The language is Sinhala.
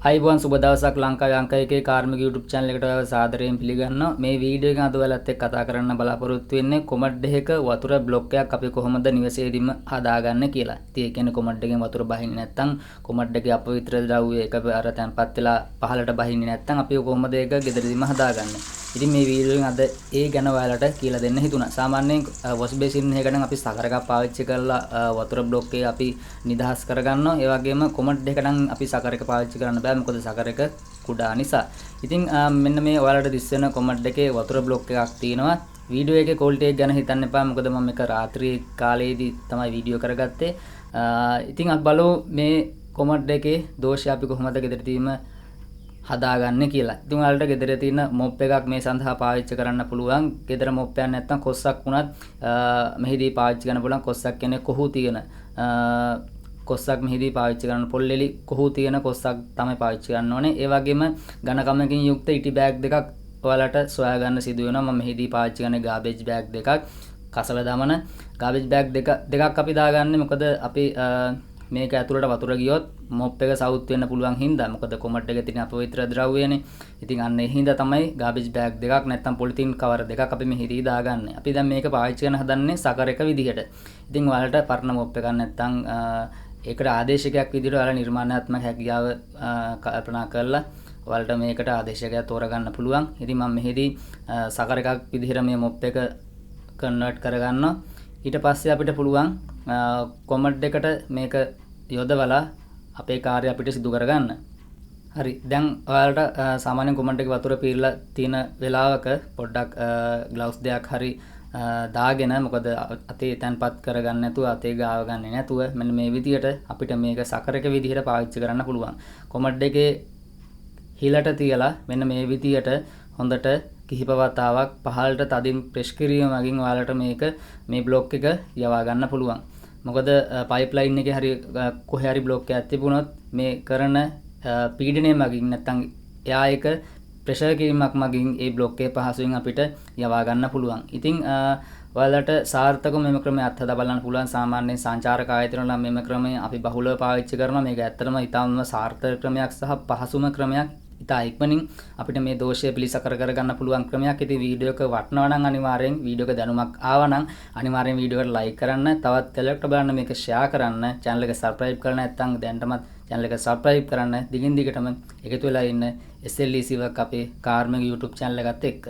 අයිබෝන් සුබ දවසක් ලංකාවේ අංක 1 කාර්මික YouTube channel එකට ඔයව සාදරයෙන් පිළිගන්නවා. මේ වීඩියෝ එකෙන් අද ඔයාලත් එක්ක කතා කරන්න බලාපොරොත්තු වෙන්නේ කොමඩ් එකක වතුර බ්ලොක් එකක් අපි කොහොමද නිවසේදීම හදාගන්නේ කියලා. ඉතින් ඒ කියන්නේ කොමඩ් එකෙන් වතුර බහින්නේ නැත්නම් කොමඩ් එකේ අපවිත්‍ර ද්‍රව්‍ය එක අර තැන්පත් වෙලා පහළට බහින්නේ නැත්නම් අපි කොහොමද ඒක ගෙදරදීම හදාගන්නේ. ඉතින් මේ වීඩියෝ එකෙන් අද ඒ ගැන ඔයාලට කියලා දෙන්න හිතුණා. සාමාන්‍යයෙන් වොෂ් බේසින් එකකට නම් අපි සකර එකක් පාවිච්චි කරලා වතුර බ්ලොක් එක අපි නිදහස් කරගන්නවා. ඒ වගේම කොමඩ් එකට නම් අපි සකර එක පාවිච්චි කරන්න බෑ. මොකද සකර එක කුඩා නිසා. ඉතින් මෙන්න මේ ඔයාලට දිස් වෙන කොමඩ් එකේ වතුර බ්ලොක් එකක් තියෙනවා. වීඩියෝ එකේ ක්වොලිටි එක ගැන හිතන්න එපා. මොකද මම මේක රාත්‍රියේ කාලේදී තමයි වීඩියෝ කරගත්තේ. ඉතින් අපි බලමු මේ කොමඩ් එකේ දෝෂය අපි කොහොමද ගෙදරදීම හදාගන්නේ කියලා. ඉතින් ඔයාලට ගෙදර තියෙන මොප් එකක් මේ සඳහා පාවිච්චි කරන්න පුළුවන්. ගෙදර මොප් එකක් නැත්නම් කොස්සක් වුණත් මෙහිදී පාවිච්චි කරන්න පුළුවන්. කොස්සක් කියන්නේ කොහු තියෙන කොස්සක් මෙහිදී පාවිච්චි කරන්න පොල්ලෙලි කොහු තියෙන කොස්සක් තමයි පාවිච්චි කරන්න ඕනේ. ඒ වගේම ඝනකමකින් යුක්ත ඉටි බෑග් දෙකක් ඔයාලට සොයා ගන්න සිදු වෙනවා. මම මෙහිදී පාවිච්චි කරන්නේ ගාබේජ් බෑග් දෙකක්. කසල දමන ගාබේජ් බෑග් දෙකක් අපි දාගන්නේ. මොකද අපි මේක ඇතුළට වතුර ගියොත් මොප් එක සවුත් වෙන්න පුළුවන් හින්දා. මොකද කොමඩ් එකේ තියෙන අපවිත්‍ර ද්‍රව්‍යනේ. ඉතින් අන්න ඒ හින්දා තමයි ගාබේජ් බෑග් දෙකක් නැත්නම් පොලිතින් කවර් දෙකක් අපි මෙහිදී දාගන්නේ. අපි දැන් මේක පාවිච්චි කරන හදන්නේ සකර එක විදිහට. ඉතින් ඔයාලට පරණ මොප් එකක් නැත්නම් ඒකට ආදේශකයක් විදිහට ඔයාලා නිර්මාණාත්මක හැකියාව කල්පනා කරලා ඔයාලට මේකට ආදේශකයක් තෝරගන්න පුළුවන්. ඉතින් මම මෙහිදී සකර එකක් විදිහට මේ මොප් එක කන්වර්ට් කරගන්නවා. ඊට පස්සේ අපිට පුළුවන් කොමඩ් එකට මේක යොදවලා අපේ කාර්යය අපිට සිදු කරගන්න. හරි. දැන් ඔයාලට සාමාන්‍යයෙන් කොමඩ් එකේ වතුර පීරලා තියෙන වෙලාවක පොඩ්ඩක් ග්ලව්ස් දෙකක් හරි දාගෙන, මොකද අතේ තැන්පත් කරගන්න නැතුව අතේ ගාව ගන්නේ නැතුව මෙන්න මේ විදියට අපිට මේක සකර එක විදිහට පාවිච්චි කරන්න පුළුවන්. කොමඩ් එකේ හිලට තියලා මෙන්න මේ විදියට හොඳට කිහිප වතාවක් පහළට තදින් ප්‍රෙස් කිරීම මගින් ඔයාලට මේක මේ බ්ලොක් එක යවා ගන්න පුළුවන්. මොකද පයිප්ලයින් එකේ හරි කොහේ හරි බ්ලොක් එකක් තිබුණොත් මේ කරන පීඩනය මගින් නැත්නම් එයා එක ප්‍රෙෂර් කිරීමක් මගින් ඒ බ්ලොක් එක පහසුවෙන් අපිට යවා ගන්න පුළුවන්. ඉතින් ඔයාලට සාර්ථකව මෙම ක්‍රමය අත්හදා බලන්න පුළුවන්. සාමාන්‍යයෙන් සංචාරක ආයතන වල මෙම ක්‍රමය අපි බහුලව පාවිච්චි කරනවා. මේක ඇත්තටම ඉතාමත් සාර්ථක ක්‍රමයක් සහ පහසුම ක්‍රමයක්. ඉතා ඉක්මනින් අපිට මේ දෝෂය පිළිසකර කරගන්න පුළුවන් ක්‍රමයක්. ඉතින් වීඩියෝ එක වටනවා නම් අනිවාර්යෙන් වීඩියෝ එක දැනුමක් ආවා නම් අනිවාර්යෙන් වීඩියෝ එකට ලයික් කරන්න, තවත් කලකට බලන්න, මේක ෂෙයා කරන්න, channel එක subscribe කරන්න නැත්නම් දැන්ටමත් channel එක subscribe කරන්න. දිගින් දිගටම එකතු වෙලා ඉන්න SLEC වක් අපේ කාර්මික YouTube channel එකත් එක්ක.